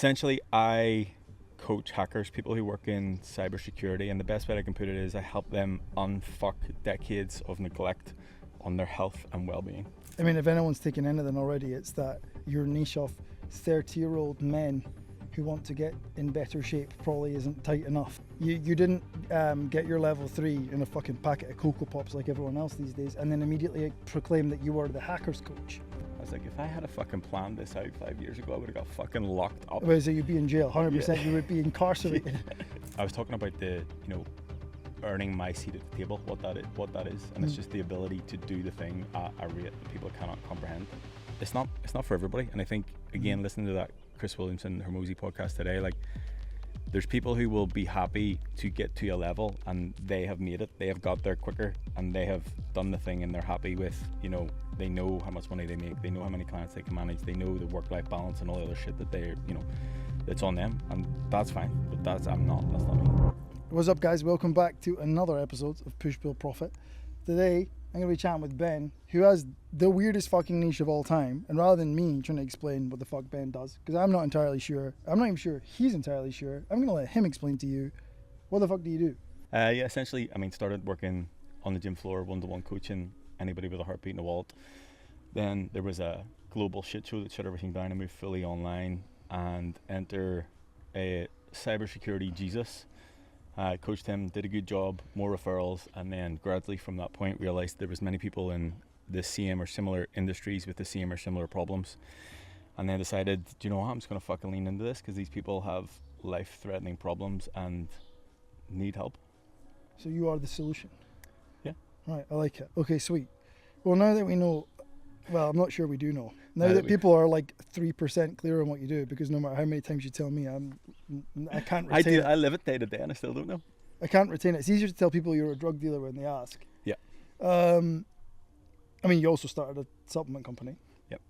Essentially, I coach hackers, people who work in cybersecurity, and the best way I can put it is I help them unfuck decades of neglect on their health and well-being. I mean, if anyone's taken anything already, it's that your niche of 30-year-old men who want to get in better shape probably isn't tight enough. You didn't get your level 3 in a fucking packet of Cocoa Pops like everyone else these days, and then immediately proclaim that you were the hacker's coach. I was like, if I had a fucking planned this out 5 years ago, I would have got fucking locked up. So you'd be in jail, 100%. Yeah. You would be incarcerated. I was talking about the, earning my seat at the table, what that is, and it's just the ability to do the thing at a rate that people cannot comprehend. It's not for everybody, and I think, again, listening to that Chris Williamson Hermosi podcast today, like, there's people who will be happy to get to a level and they have made it, they have got there quicker, and they have done the thing, and they're happy with, they know how much money they make, they know how many clients they can manage, they know the work-life balance and all the other shit that they're, it's on them, and that's fine, but that's not me. What's up, guys? Welcome back to another episode of Push Build Profit. Today I'm going to be chatting with Ben, who has the weirdest fucking niche of all time, and rather than me trying to explain what the fuck Ben does, because I'm not entirely sure, I'm not even sure he's entirely sure, I'm going to let him explain to you, what the fuck do you do? Essentially, started working on the gym floor, one-to-one coaching anybody with a heartbeat in a wallet. Then there was a global shit show that shut everything down and moved fully online, and enter a cybersecurity Jesus. I coached him, did a good job, more referrals, and then gradually from that point realised there was many people in the same or similar industries with the same or similar problems, and then decided, do you know what, I'm just going to fucking lean into this because these people have life-threatening problems and need help. So you are the solution? Yeah. Right, I like it. Okay, sweet. Well, now that we know, well, I'm not sure we do know. Now that people are like 3% clear on what you do, because no matter how many times you tell me, I can't retain it. I live it day to day and I still don't know. I can't retain it. It's easier to tell people you're a drug dealer when they ask. Yeah. You also started a supplement company. Yep.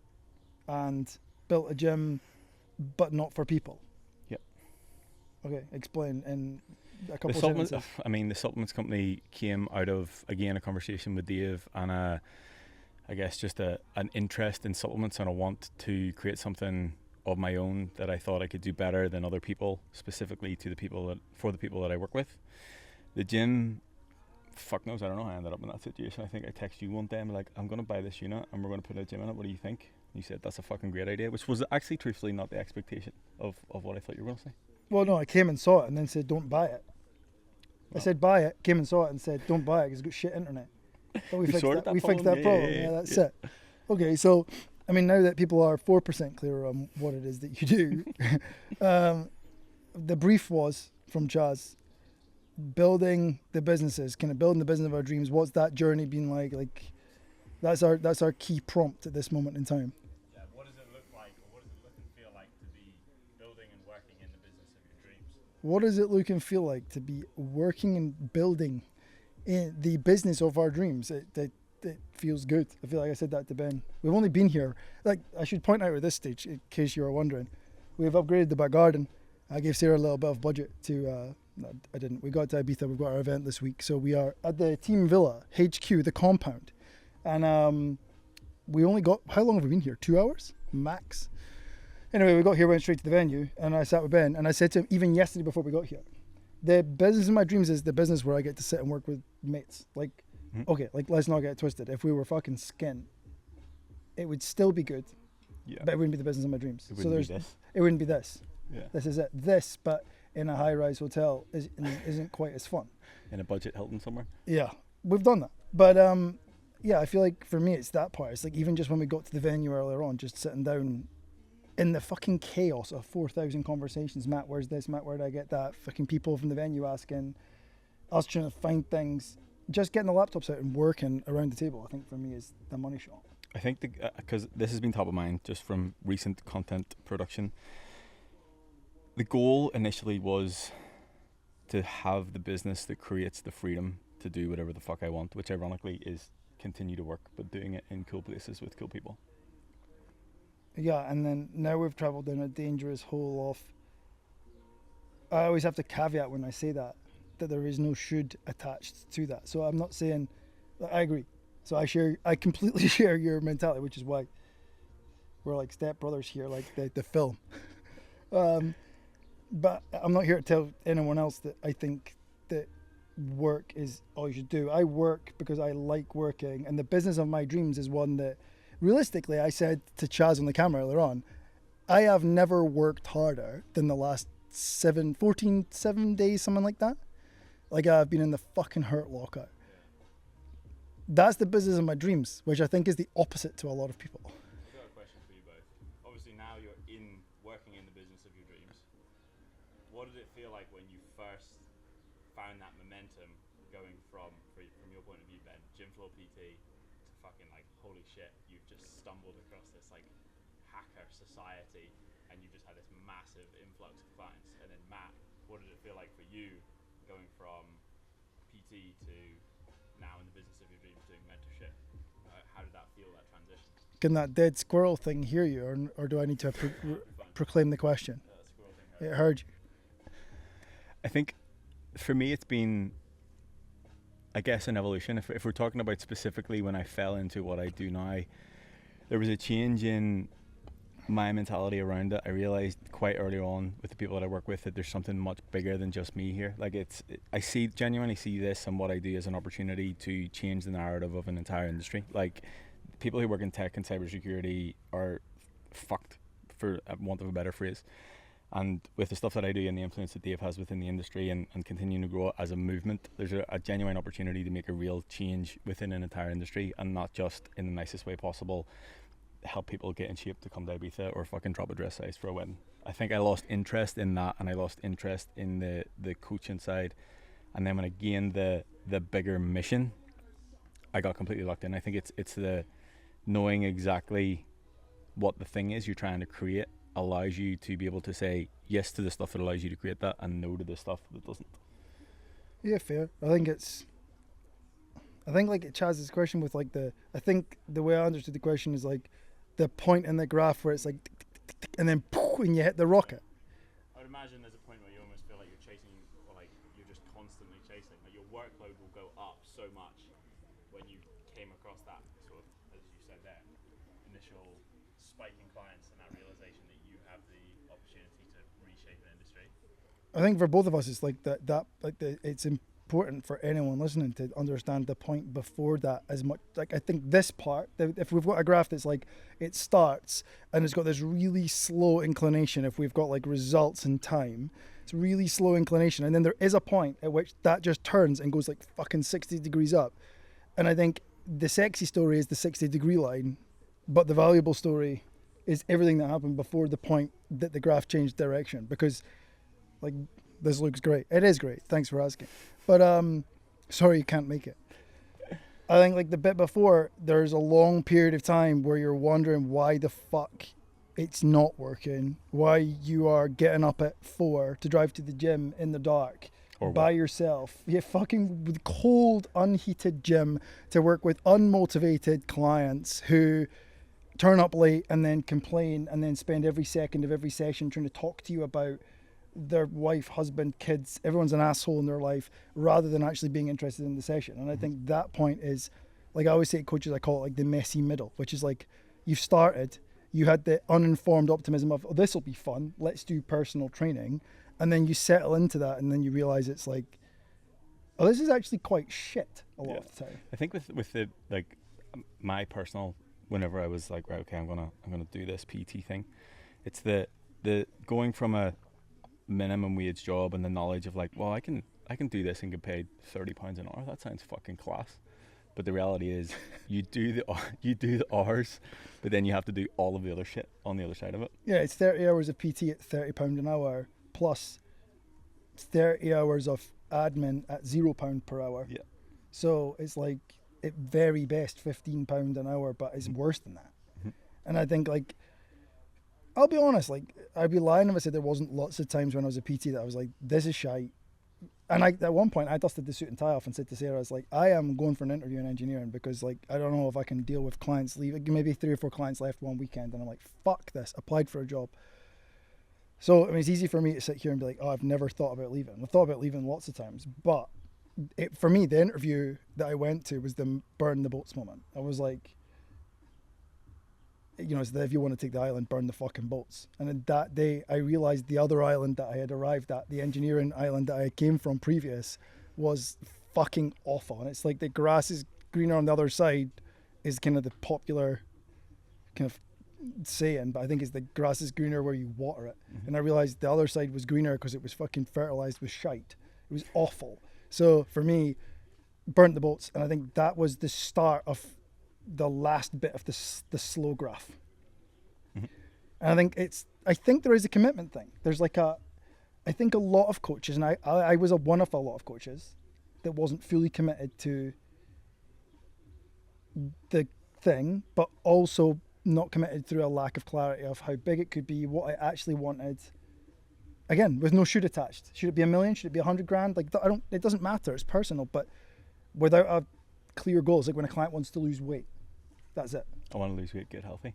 And built a gym, but not for people. Yep. Okay, explain in a couple of sentences. The supplements company came out of, again, a conversation with Dave and I guess just an interest in supplements and a want to create something of my own that I thought I could do better than other people, specifically for the people that I work with. The gym, fuck knows, I don't know how I ended up in that situation. I think I texted you one day and I'm like, I'm going to buy this unit and we're going to put a gym in it. What do you think? And you said, that's a fucking great idea, which was actually truthfully not the expectation of what I thought you were going to say. Well, no, I came and saw it and then said, don't buy it. I said, buy it, came and saw it and said, don't buy it because it's got shit internet. But we fixed that problem. Yeah, that's it. Okay, so now that people are 4% clearer on what it is that you do, the brief was from Chaz, building the businesses, building the business of our dreams. What's that journey been like? Like, that's our key prompt at this moment in time. Yeah, what does it look like, or what does it look and feel like to be building and working in the business of your dreams? What does it look and feel like to be working and building in the business of our dreams? It feels good. I feel like I said that to Ben. We've only been here, like, I should point out at this stage, in case you were wondering, we've upgraded the back garden. I gave Sarah a little bit of budget to, I didn't. We got to Ibiza, we've got our event this week. So we are at the Team Villa, HQ, the compound. And we only got, how long have we been here? 2 hours? Max. Anyway, we got here, went straight to the venue, and I sat with Ben, and I said to him, even yesterday before we got here, the business of my dreams is the business where I get to sit and work with mates. Like, okay, like, let's not get it twisted. If we were fucking skin, it would still be good, but it wouldn't be the business of my dreams. It wouldn't be this. It wouldn't be this. Yeah. This is it. This, but in a high-rise hotel, isn't quite as fun. In a budget Hilton somewhere? Yeah, we've done that. But, I feel like for me, it's that part. It's like, even just when we got to the venue earlier on, just sitting down in the fucking chaos of 4,000 conversations. Matt, where's this? Matt, where did I get that? Fucking people from the venue asking, us trying to find things. Just getting the laptops out and working around the table, I think for me is the money shot. I think because this has been top of mind just from recent content production. The goal initially was to have the business that creates the freedom to do whatever the fuck I want, which ironically is continue to work, but doing it in cool places with cool people. Yeah, and then now we've travelled down a dangerous hole of, I always have to caveat when I say that there is no should attached to that. So I'm not saying, I agree. So I completely share your mentality, which is why we're like step brothers here, like the film. But I'm not here to tell anyone else that I think that work is all you should do. I work because I like working, and the business of my dreams is one that, realistically, I said to Chaz on the camera earlier on, I have never worked harder than the last 7 days, something like that. Like, I've been in the fucking hurt lockout. That's the business of my dreams, which I think is the opposite to a lot of people. I've got a question for you both. Obviously now you're working in the business of your dreams. What did it feel like when you first found that momentum going from your point of view, Ben, gym floor PT to fucking like, holy shit, you've just stumbled across this like hacker society and you just had this massive influx of clients. And then Matt, what did it feel like for you going from PT to now in the business of your dreams doing mentorship? How did that feel, that transition? Can that dead squirrel thing hear you, or do I need to proclaim the question? It heard you. I think for me it's been, I guess, an evolution. If we're talking about specifically when I fell into what I do now, there was a change in my mentality around it. I realized quite early on with the people that I work with that there's something much bigger than just me here. Like I genuinely see this and what I do as an opportunity to change the narrative of an entire industry. Like, people who work in tech and cybersecurity are fucked, for want of a better phrase. And with the stuff that I do and the influence that Dave has within the industry and continuing to grow as a movement, there's a genuine opportunity to make a real change within an entire industry, and not just in the nicest way possible help people get in shape to come to Ibiza or fucking drop a dress size for a wedding. I think I lost interest in that, and I lost interest in the coaching side. And then when I gained the bigger mission, I got completely locked in. I think it's the knowing exactly what the thing is you're trying to create allows you to be able to say yes to the stuff that allows you to create that and no to the stuff that doesn't. Yeah, fair. I think like Chaz's question with like I think the way I understood the question is like the point in the graph where it's like tick, tick, tick, tick, and then poof, and you hit the rocket. I would imagine there's a point where you almost feel like you're chasing, or like you're just constantly chasing. Like your workload will go up so much when you came across that sort of, as you said there, initial spike in clients and that realization that you have the opportunity to reshape an industry. I think for both of us, it's like it's important for anyone listening to understand the point before that as much. Like, I think this part, if we've got a graph that's like it starts and it's got this really slow inclination, if we've got like results in time, it's really slow inclination, and then there is a point at which that just turns and goes like fucking 60 degrees up. And I think the sexy story is the 60-degree line, but the valuable story is everything that happened before the point that the graph changed direction. Because like, this looks great. It is great. Thanks for asking. But sorry you can't make it. I think like the bit before, there's a long period of time where you're wondering why the fuck it's not working, why you are getting up at 4 to drive to the gym in the dark by yourself. You fucking with cold, unheated gym to work with unmotivated clients who turn up late and then complain and then spend every second of every session trying to talk to you about their wife, husband, kids. Everyone's an asshole in their life rather than actually being interested in the session. And I think that point is, like I always say to coaches, I call it like the messy middle, which is like you've started, you had the uninformed optimism of, oh, this will be fun, let's do personal training. And then you settle into that and then you realize it's like, oh, this is actually quite shit a lot of the time. I think with the, like, my personal, whenever I was like, right, okay, I'm gonna do this PT thing, it's the going from a minimum wage job and the knowledge of like, well, I can do this and get paid £30 an hour. That sounds fucking class. But the reality is, you do the hours, but then you have to do all of the other shit on the other side of it. Yeah, it's 30 hours of PT at £30 an hour plus 30 hours of admin at £0 per hour. Yeah. So it's like at very best £15 an hour, but it's worse than that. Mm-hmm. And I think like, I'll be honest, like I'd be lying if I said there wasn't lots of times when I was a PT that I was like, this is shite. And at one point I dusted the suit and tie off and said to Sarah, I was like, I am going for an interview in engineering because like, I don't know if I can deal with clients leaving, maybe 3 or 4 clients left one weekend. And I'm like, fuck this, applied for a job. So, I mean, it's easy for me to sit here and be like, oh, I've never thought about leaving. I've thought about leaving lots of times, but for me, the interview that I went to was the burn the boats moment. I was like, it's that if you want to take the island, burn the fucking boats. And then that day, I realized the other island that I had arrived at, the engineering island that I came from previous, was fucking awful. And it's like the grass is greener on the other side is kind of the popular kind of saying, but I think it's the grass is greener where you water it. Mm-hmm. And I realized the other side was greener because it was fucking fertilized with shite. It was awful. So for me, burnt the boats, and I think that was the start of the last bit of the slow graph. Mm-hmm. And I think there is a commitment thing. There's like I think a lot of coaches, and I was one of a lot of coaches that wasn't fully committed to the thing, but also not committed through a lack of clarity of how big it could be, what I actually wanted. Again, with no shoot attached. Should it be $1 million? Should it be $100,000? Like, it doesn't matter. It's personal, but without a clear goal, it's like when a client wants to lose weight. That's it. I want to lose weight, get healthy.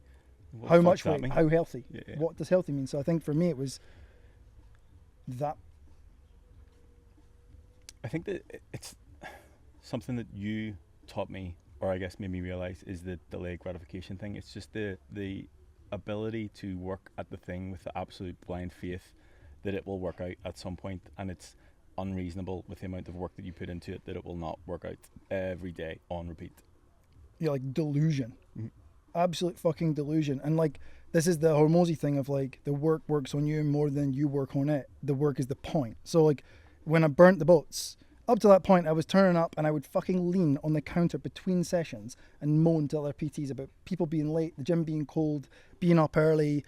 What How the much fuck's that weight? mean? How healthy? Yeah. What does healthy mean? So I think for me it was that. I think that it's something that you taught me, or I guess made me realize, is the delayed gratification thing. It's just the ability to work at the thing with the absolute blind faith that it will work out at some point, and it's unreasonable with the amount of work that you put into it that it will not work out every day on repeat. Yeah, like delusion. Mm-hmm. Absolute fucking delusion. And like, this is the Hormozy thing of like, the work works on you more than you work on it. The work is the point. So like, when I burnt the boats, up to that point, I was turning up and I would fucking lean on the counter between sessions and moan to other PTs about people being late, the gym being cold, being up early,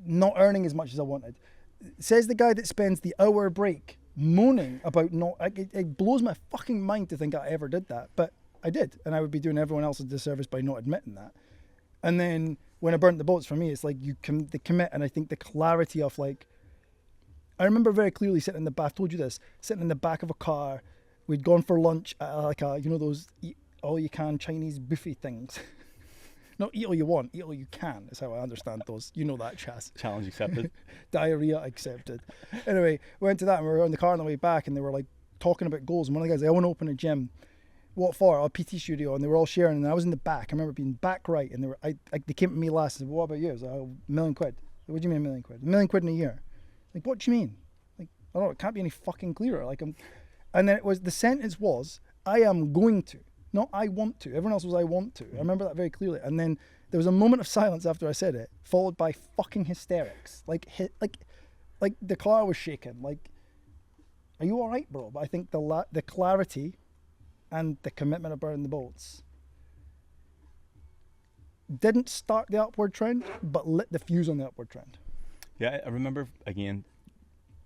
not earning as much as I wanted. Says the guy that spends the hour break moaning about not. It blows my fucking mind to think I ever did that, but I did, and I would be doing everyone else a disservice by not admitting that. And then when I burnt the boats, for me, it's like the commit, and I think the clarity of like. I remember very clearly sitting in the back. I've told you this, sitting in the back of a car. We'd gone for lunch at like those eat all you can Chinese buffet things. Not eat all you want, eat all you can is how I understand those. You know that, Chas. Challenge accepted. Diarrhea accepted. Anyway, we went to that and we were in the car on the way back and they were like talking about goals. And one of the guys, I want to open a gym. What for? A PT studio. And they were all sharing. And I was in the back. I remember being back right. And they came to me last and said, what about you? I was like, £1 million. What do you mean £1 million? £1 million in a year. Like, what do you mean? Like, I don't know. It can't be any fucking clearer. Like, and then the sentence was, I am going to. Not I want to. Everyone else was I want to. I remember that very clearly. And then there was a moment of silence after I said it, followed by fucking hysterics. Like the car was shaking. Like, are you all right, bro? But I think the clarity and the commitment of burning the boats didn't start the upward trend, but lit the fuse on the upward trend. Yeah, I remember again.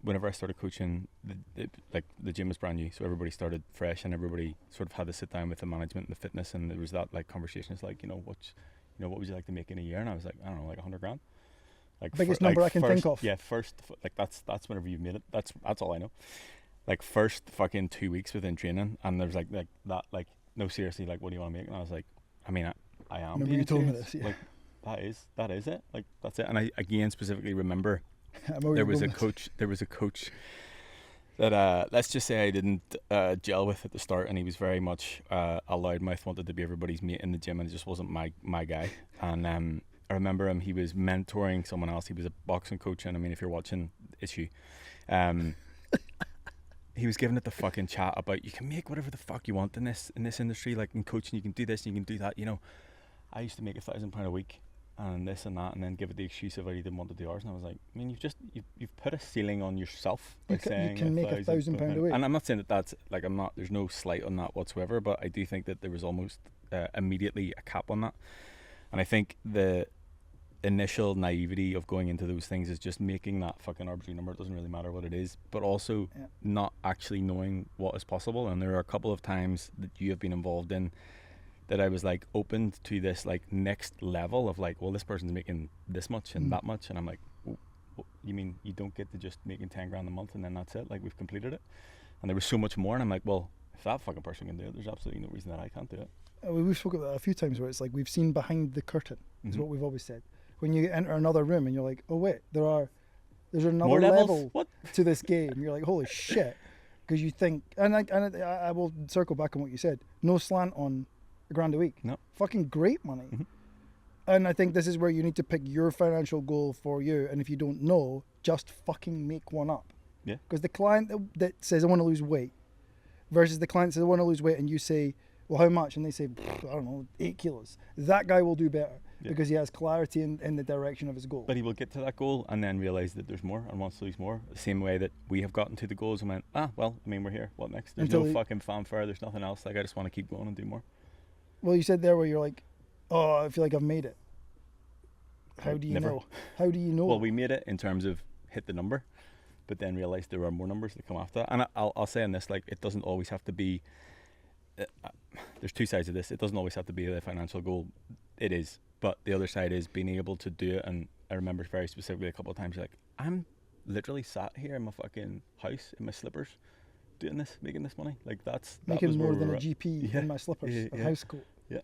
Whenever I started coaching, the gym was brand new, so everybody started fresh, and everybody sort of had to sit down with the management and the fitness, and there was that like conversation. It's like, what would you like to make in a year? And I was like, I don't know, like $100,000. Like biggest number I can think of. Yeah, like that's whenever you've made it. That's all I know. Like first fucking 2 weeks within training, and there's like that like no seriously, like what do you want to make? And I was like, I mean, I am. Remember you told me this, yeah. Like that is it. Like that's it. And I again specifically remember. There was a coach that let's just say I didn't gel with at the start, and he was very much a loudmouth, wanted to be everybody's mate in the gym, and it just wasn't my guy. And I remember him, he was mentoring someone else. He was a boxing coach, and I mean, if you're watching Issue, he was giving it the fucking chat about you can make whatever the fuck you want in this industry, like in coaching you can do this and you can do that. I used to make £1,000 a week and this and that, and then give it the excuse of I didn't want to do hours. And I was like, I mean, you've put a ceiling on yourself by saying you can make £1,000 a week. And I'm not saying that's like, there's no slight on that whatsoever, but I do think that there was almost immediately a cap on that. And I think the initial naivety of going into those things is just making that fucking arbitrary number. It doesn't really matter what it is, but also not actually knowing what is possible. And there are a couple of times that you have been involved in that I was like opened to this like next level of like, well, this person's making this much and that much, and I'm like, you mean you don't get to just making 10 grand a month and then that's it? Like, we've completed it. And there was so much more, and I'm like, well, if that fucking person can do it, there's absolutely no reason that I can't do it. We've spoken about that a few times where it's like we've seen behind the curtain is what we've always said. When you enter another room and you're like, oh wait, there's another level to this game. You're like, holy shit, because you think, and I will circle back on what you said. No slant on £1,000 a week. No. Fucking great money. And I think this is where you need to pick your financial goal for you. And if you don't know, just fucking make one up. Yeah. Because the client that says, I want to lose weight, versus the client says, I want to lose weight, and you say, well, how much? And they say, I don't know, 8 kilos. That guy will do better because he has clarity in the direction of his goal. But he will get to that goal and then realize that there's more and wants to lose more. The same way that we have gotten to the goals and went, well, I mean, we're here. What next? There's no fucking fanfare. There's nothing else. Like, I just want to keep going and do more. Well, you said there where you're like, oh, I feel like I've made it. How do you Never. know? How do you know? Well, we made it in terms of hit the number, but then realized there are more numbers that come after that. And I'll say on this, like, it doesn't always have to be, there's two sides of this. It doesn't always have to be a financial goal. It is. But the other side is being able to do it. And I remember very specifically a couple of times, you're like, I'm literally sat here in my fucking house in my slippers doing this, making this money. Like, making more than a GP in my slippers, a house coat. Yeah.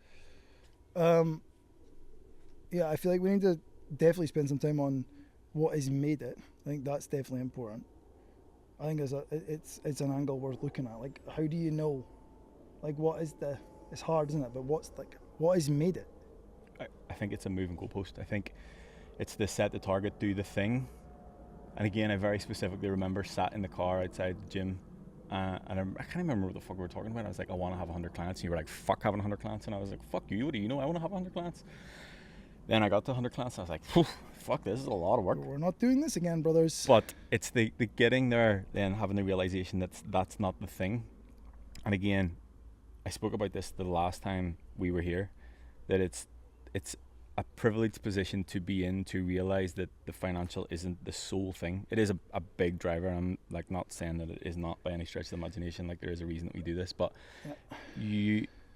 Yeah, I feel like we need to definitely spend some time on what has made it. I think that's definitely important. I think it's an angle worth looking at. Like, how do you know? Like, what is it's hard, isn't it? But what has made it? I think it's a moving goalpost. I think it's the set the target, do the thing. And again, I very specifically remember sat in the car outside the gym, and I can't remember what the fuck we were talking about. I was like, I want to have 100 clients. And you were like, fuck having 100 clients. And I was like, fuck you, what do you know? I want to have 100 clients. Then I got to 100 clients. I was like, fuck, this is a lot of work. We're not doing this again, brothers. But it's the getting there, then having the realization that's not the thing. And again, I spoke about this the last time we were here, that it's a privileged position to be in, to realize that the financial isn't the sole thing. It is a big driver. I'm like not saying that it is not by any stretch of the imagination. Like, there is a reason that we do this, but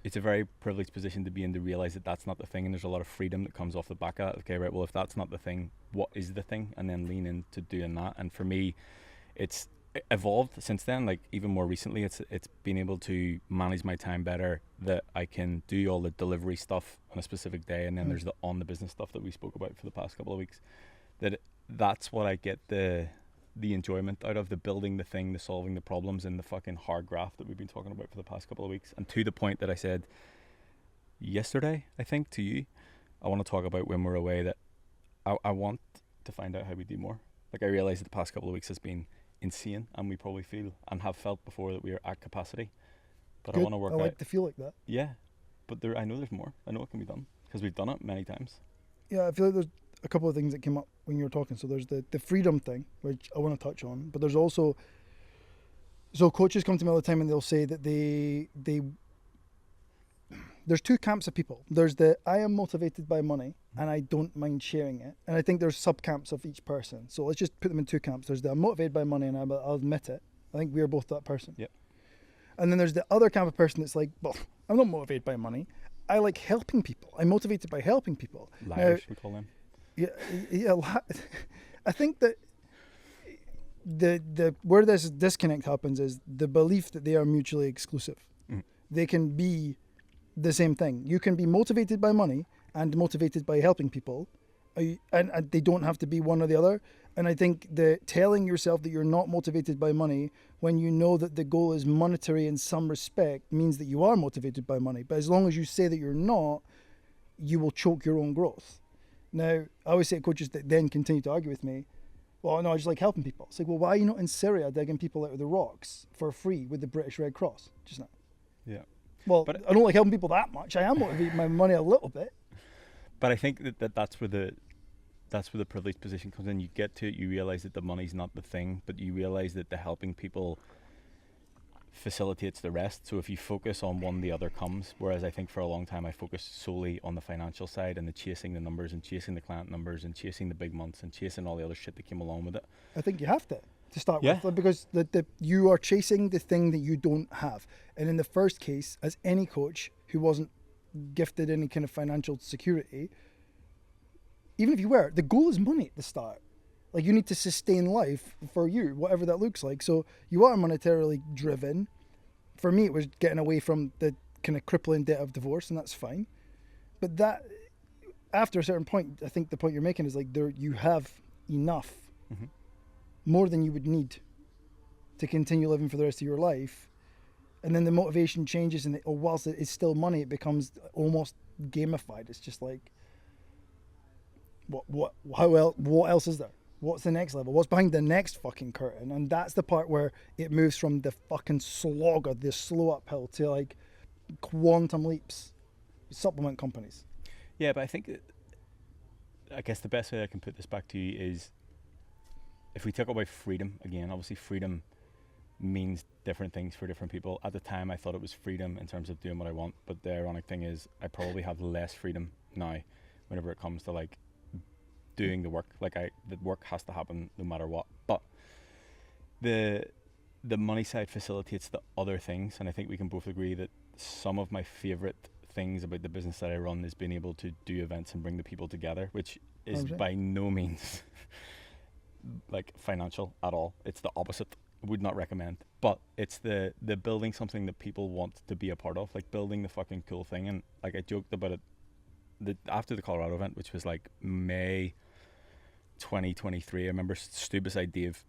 it's a very privileged position to be in, to realize that that's not the thing, and there's a lot of freedom that comes off the back of that. Okay, right, well, if that's not the thing, what is the thing? And then lean into doing that. And for me, it's evolved since then. Like, even more recently, it's been able to manage my time better, that I can do all the delivery stuff on a specific day, and then there's the on the business stuff that we spoke about for the past couple of weeks. That's what I get the enjoyment out of, the building the thing, the solving the problems, and the fucking hard graft that we've been talking about for the past couple of weeks. And to the point that I said yesterday, I think, to you, I want to talk about when we're away, that I want to find out how we do more. Like, I realized that the past couple of weeks has been insane, and we probably feel and have felt before that we are at capacity. But Good. I want to work out. I like to feel like that. Yeah, but I know there's more. I know it can be done because we've done it many times. Yeah, I feel like there's a couple of things that came up when you were talking. So there's the freedom thing, which I want to touch on, but there's also, so coaches come to me all the time and they'll say that there's two camps of people. There's I am motivated by money and I don't mind sharing it. And I think there's sub-camps of each person. So let's just put them in two camps. There's I'm motivated by money, and I'll admit it. I think we're both that person. Yep. And then there's the other camp of person that's like, well, I'm not motivated by money. I like helping people. I'm motivated by helping people. Liars, we call them. Yeah. I think that the where this disconnect happens is the belief that they are mutually exclusive. They can be the same thing. You can be motivated by money and motivated by helping people, and they don't have to be one or the other. And I think the telling yourself that you're not motivated by money when you know that the goal is monetary in some respect means that you are motivated by money. But as long as you say that you're not, you will choke your own growth. Now, I always say to coaches that then continue to argue with me, well, no, I just like helping people. It's like, well, why are you not in Syria digging people out of the rocks for free with the British Red Cross just now? Yeah. Well, but I don't like helping people that much. I am motivated by money a little bit. But I think that's where the privileged position comes in. You get to it, you realize that the money's not the thing, but you realize that the helping people facilitates the rest. So if you focus on one, the other comes. Whereas I think for a long time I focused solely on the financial side and the chasing the numbers and chasing the client numbers and chasing the big months and chasing all the other shit that came along with it. I think you have to start with, because you are chasing the thing that you don't have. And in the first case, as any coach who wasn't gifted any kind of financial security, even if you were, the goal is money at the start. Like, you need to sustain life for you, whatever that looks like. So you are monetarily driven. For me, it was getting away from the kind of crippling debt of divorce, and that's fine. But that, after a certain point, I think the point you're making is like, you have enough, more than you would need to continue living for the rest of your life. And then the motivation changes, and whilst it's still money, it becomes almost gamified. It's just like, What else is there? What's the next level? What's behind the next fucking curtain? And that's the part where it moves from the fucking slog of this slow uphill to like quantum leaps. Supplement companies. Yeah, but I think I guess the best way I can put this back to you is if we talk about freedom again. Obviously, freedom means different things for different people. At the time, I thought it was freedom in terms of doing what I want, but the ironic thing is I probably have less freedom now whenever it comes to like doing the work. Like the work has to happen no matter what. But the money side facilitates the other things, and I think we can both agree that some of my favorite things about the business that I run is being able to do events and bring the people together, which is by no means like financial at all. It's the opposite. Would not recommend. But it's the building something that people want to be a part of, like building the fucking cool thing. And like I joked about it after the Colorado event, which was like May 2023. I remember Stu beside Dave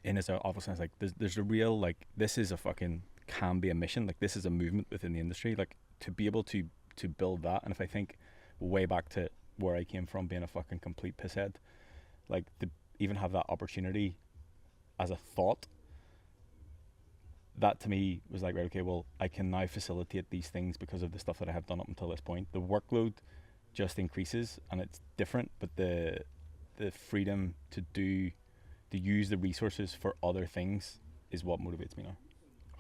in his office, and I was like, there's a real, like, this is a fucking, can be a mission, like this is a movement within the industry, like to be able to build that. And if I think way back to where I came from, being a fucking complete pisshead, like to even have that opportunity as a thought, that to me was like, right, okay, well, I can now facilitate these things because of the stuff that I have done up until this point. The workload just increases and it's different, but the freedom to use the resources for other things is what motivates me now.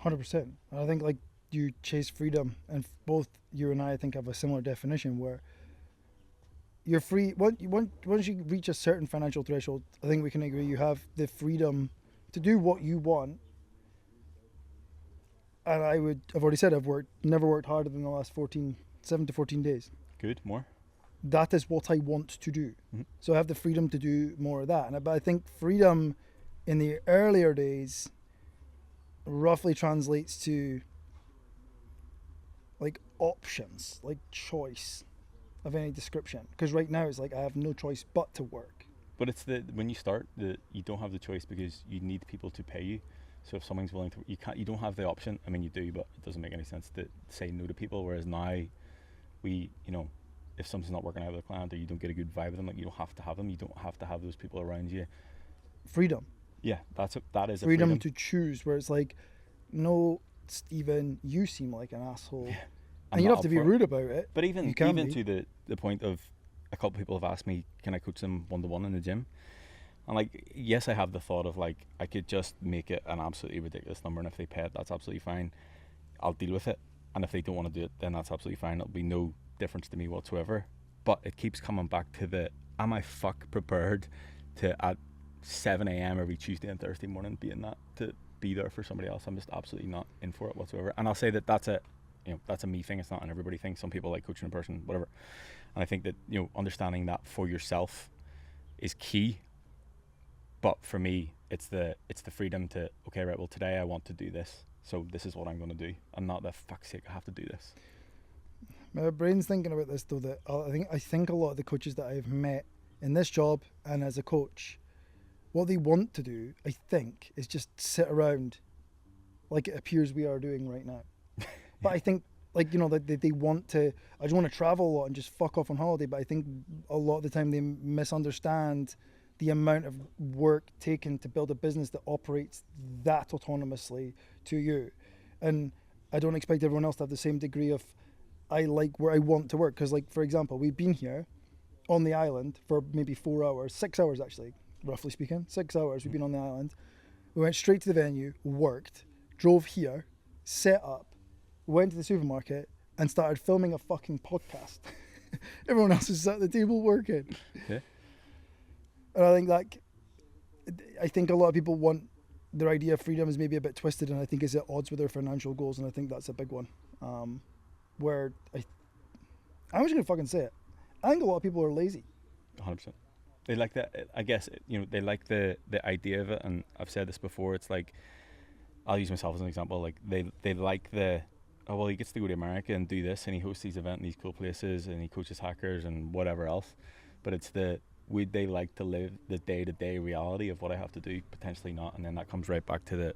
100%. I think like you chase freedom, and both you and I think have a similar definition where you're free. Once you reach a certain financial threshold, I think we can agree you have the freedom to do what you want. And I've already said I've never worked harder than the last 7 to 14 days. Good, more? That is what I want to do. Mm-hmm. So I have the freedom to do more of that. But I think freedom in the earlier days roughly translates to like options, like choice of any description. Because right now it's like I have no choice but to work. But it's when you start, you don't have the choice because you need people to pay you. So if someone's willing to, you don't have the option. I mean, you do, but it doesn't make any sense to say no to people. Whereas now, if something's not working out with a client or you don't get a good vibe with them, like you don't have to have them. You don't have to have those people around you. Freedom. Yeah, that is freedom to choose. Where it's like, no, Stephen, you seem like an asshole, yeah, and you don't have to be rude about it. But even to the point of a couple of people have asked me, can I coach them 1-to-1 in the gym? And like, yes, I have the thought of like, I could just make it an absolutely ridiculous number, and if they pay it, that's absolutely fine. I'll deal with it. And if they don't want to do it, then that's absolutely fine. It'll be no difference to me whatsoever. But it keeps coming back to am I prepared to at 7 a.m. every Tuesday and Thursday morning to be there for somebody else? I'm just absolutely not in for it whatsoever. And I'll say that's a me thing. It's not an everybody thing. Some people like coaching in person, whatever. And I think that, understanding that for yourself is key. But for me, it's the freedom to, okay, right, well, today I want to do this, so this is what I'm going to do, and not the fuck's sake I have to do this. My brain's thinking about this though, that I think a lot of the coaches that I've met in this job and as a coach, what they want to do, I think, is just sit around like it appears we are doing right now. But I think, like, they want to, I just want to travel a lot and just fuck off on holiday, but I think a lot of the time they misunderstand the amount of work taken to build a business that operates that autonomously to you. And I don't expect everyone else to have the same degree of, I like where I want to work. Because, like, for example, we've been here on the island for maybe 4 hours, 6 hours actually, roughly speaking. 6 hours we've been on the island. We went straight to the venue, worked, drove here, set up, went to the supermarket, and started filming a fucking podcast. Everyone else is at the table working. Yeah. And I think a lot of people want their idea of freedom is maybe a bit twisted, and I think is at odds with their financial goals, and I think that's a big one. Where I'm just gonna fucking say it. I think a lot of people are lazy. 100%. They like that. I guess they like the idea of it, and I've said this before. It's like, I'll use myself as an example. Like they like he gets to go to America and do this, and he hosts these events in these cool places, and he coaches hackers and whatever else. But it's would they like to live the day-to-day reality of what I have to do? Potentially not. And then that comes right back to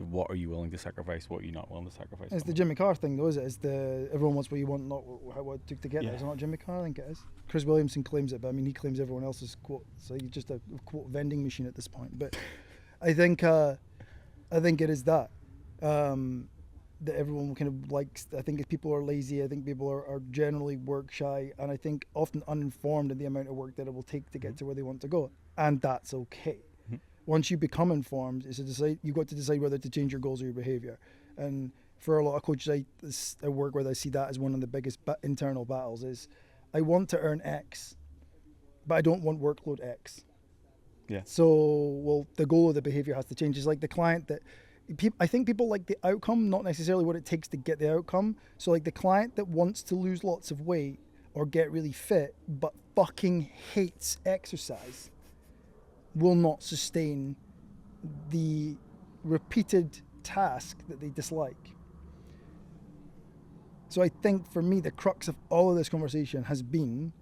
what are you willing to sacrifice, what are you not willing to sacrifice. It's the Jimmy Carr thing, though, is it? It's the everyone wants what you want, not what it took to get Yeah. there. Is it not Jimmy Carr? I think it is. Chris Williamson claims it, but I mean, he claims everyone else's quote, so he's just a quote vending machine at this point. But I think it is that that everyone kind of likes. I think if people are lazy, I think people are generally work shy, and I think often uninformed in the amount of work that it will take to get to where they want to go, and that's okay. Once you become informed, you've got to decide whether to change your goals or your behaviour. And for a lot of coaches I work with, I see that as one of the biggest internal battles is, I want to earn X, but I don't want workload X. Yeah. So, well, the goal of the behaviour has to change. It's like the client that, I think people like the outcome, not necessarily what it takes to get the outcome. So like the client that wants to lose lots of weight or get really fit, but fucking hates exercise, will not sustain the repeated task that they dislike. So I think for me, the crux of all of this conversation has been,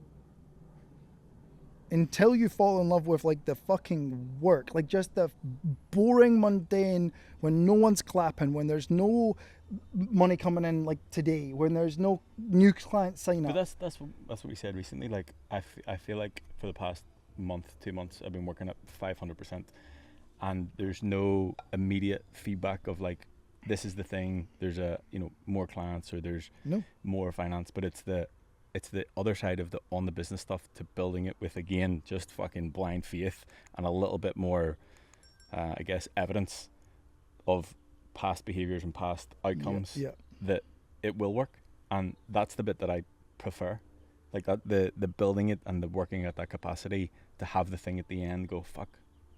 until you fall in love with like the fucking work, like just the boring, mundane, when no one's clapping, when there's no money coming in like today, when there's no new client sign up. But that's what we said recently. Like I feel like for the past month, 2 months, I've been working at 500%, and there's no immediate feedback of like, this is the thing, there's more clients or there's more finance, but it's the other side of the on the business stuff to building it with, again, just fucking blind faith and a little bit more I guess evidence of past behaviors and past outcomes that it will work. And that's the bit that I prefer, like that the building it and the working at that capacity to have the thing at the end go, fuck,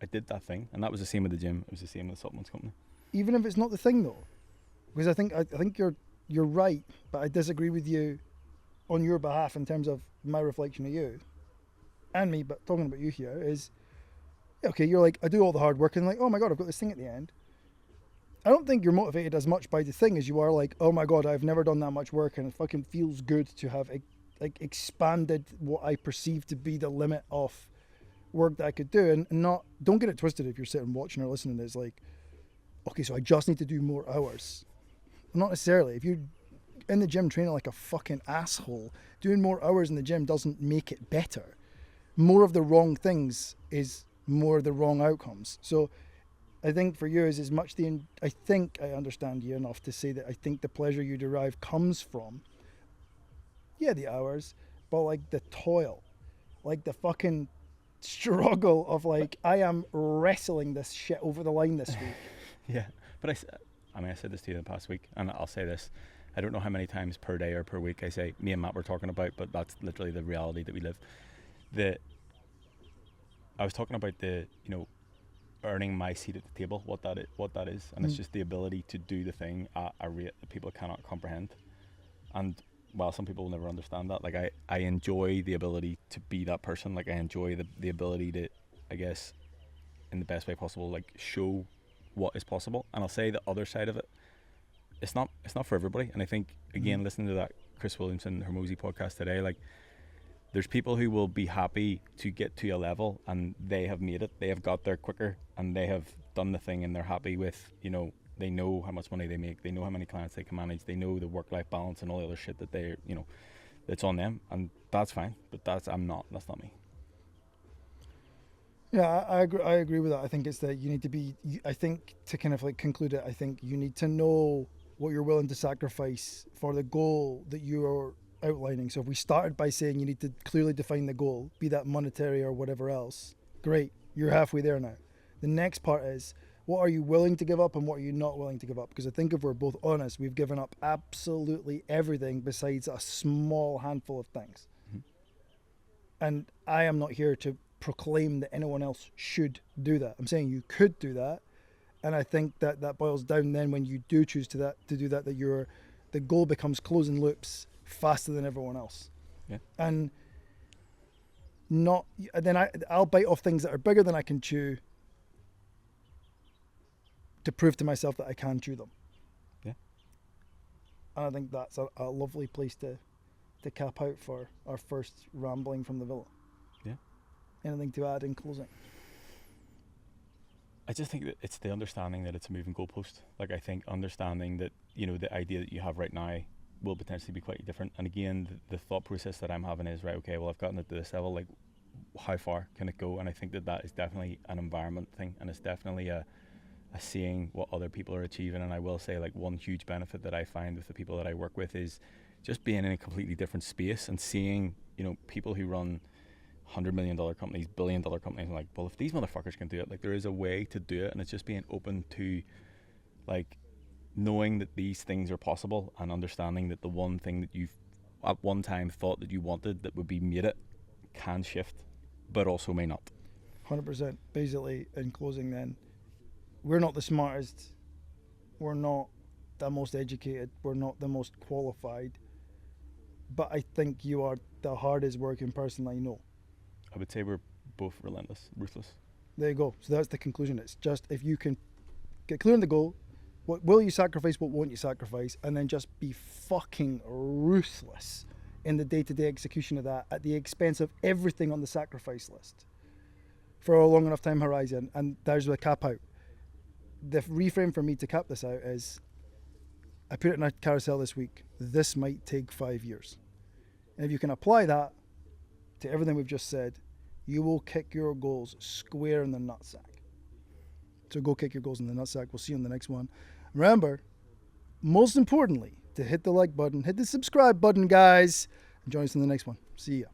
I did that thing. And that was the same with the gym, it was the same with the supplements company. Even if it's not the thing though, because I think you're right, but I disagree with you on your behalf in terms of my reflection of you and me. But talking about you here is, okay, you're like, I do all the hard work and like, oh my god, I've got this thing at the end. I don't think you're motivated as much by the thing as you are like, oh my god, I've never done that much work and it fucking feels good to have expanded what I perceive to be the limit of work that I could do. And don't get it twisted if you're sitting watching or listening, it's like, okay, so I just need to do more hours. Not necessarily. If you're in the gym training like a fucking asshole, doing more hours in the gym doesn't make it better. More of the wrong things is more of the wrong outcomes. So I think for you is as much I think I understand you enough to say that I think the pleasure you derive comes from, the hours, but like the toil, like the fucking struggle of like, I am wrestling this shit over the line this week. Yeah, but I said this to you the past week, and I'll say this. I don't know how many times per day or per week I say me and Matt were talking about, but that's literally the reality that we live. I was talking about earning my seat at the table, what that is, and it's just the ability to do the thing at a rate that people cannot comprehend. And while some people will never understand that, like I enjoy the ability to be that person. Like I enjoy the ability to, I guess, in the best way possible, like show what is possible. And I'll say the other side of it, it's not for everybody. And I think, again, listening to that Chris Williamson Hermosi podcast today, like there's people who will be happy to get to a level and they have made it, they have got there quicker and they have done the thing and they're happy with, they know how much money they make, they know how many clients they can manage, they know the work-life balance and all the other shit that they're, it's on them, and that's fine. But that's not me. Yeah, I agree with that. I think it's that you need to be, I think to kind of like conclude it, I think you need to know what you're willing to sacrifice for the goal that you are outlining. So if we started by saying you need to clearly define the goal, be that monetary or whatever else, great, you're halfway there now. The next part is, what are you willing to give up and what are you not willing to give up? Because I think if we're both honest, we've given up absolutely everything besides a small handful of things. Mm-hmm. And I am not here to proclaim that anyone else should do that. I'm saying you could do that. And I think that boils down then when you do choose to do that the goal becomes closing loops faster than everyone else. Yeah. And I'll bite off things that are bigger than I can chew to prove to myself that I can chew them. Yeah. And I think that's a lovely place to cap out for our first rambling from the villa. Yeah. Anything to add in closing? I just think that it's the understanding that it's a moving goalpost. Like, I think understanding that, you know, the idea that you have right now will potentially be quite different. And again, the thought process that I'm having is, right, okay, well, I've gotten it to this level, like, how far can it go? And I think that that is definitely an environment thing, and it's definitely a seeing what other people are achieving. And I will say, like, one huge benefit that I find with the people that I work with is just being in a completely different space and seeing, you know, people who run $100 million companies, $1 billion companies, and like, well, if these motherfuckers can do it, like, there is a way to do it. And it's just being open to, like, knowing that these things are possible, and understanding that the one thing that you've at one time thought that you wanted that would be made it can shift, but also may not. 100%. Basically, in closing, then, we're not the smartest, we're not the most educated, we're not the most qualified, but I think you are the hardest working person I know. I would say we're both relentless, ruthless. There you go. So that's the conclusion. It's just, if you can get clear on the goal, what will you sacrifice, what won't you sacrifice, and then just be fucking ruthless in the day-to-day execution of that at the expense of everything on the sacrifice list for a long enough time horizon. And there's the cap out. The reframe for me to cap this out is, I put it in a carousel this week, this might take 5 years. And if you can apply that to everything we've just said, you will kick your goals square in the nutsack. So go kick your goals in the nutsack. We'll see you on the next one. Remember, most importantly, to hit the like button, hit the subscribe button, guys, and join us in the next one. See ya.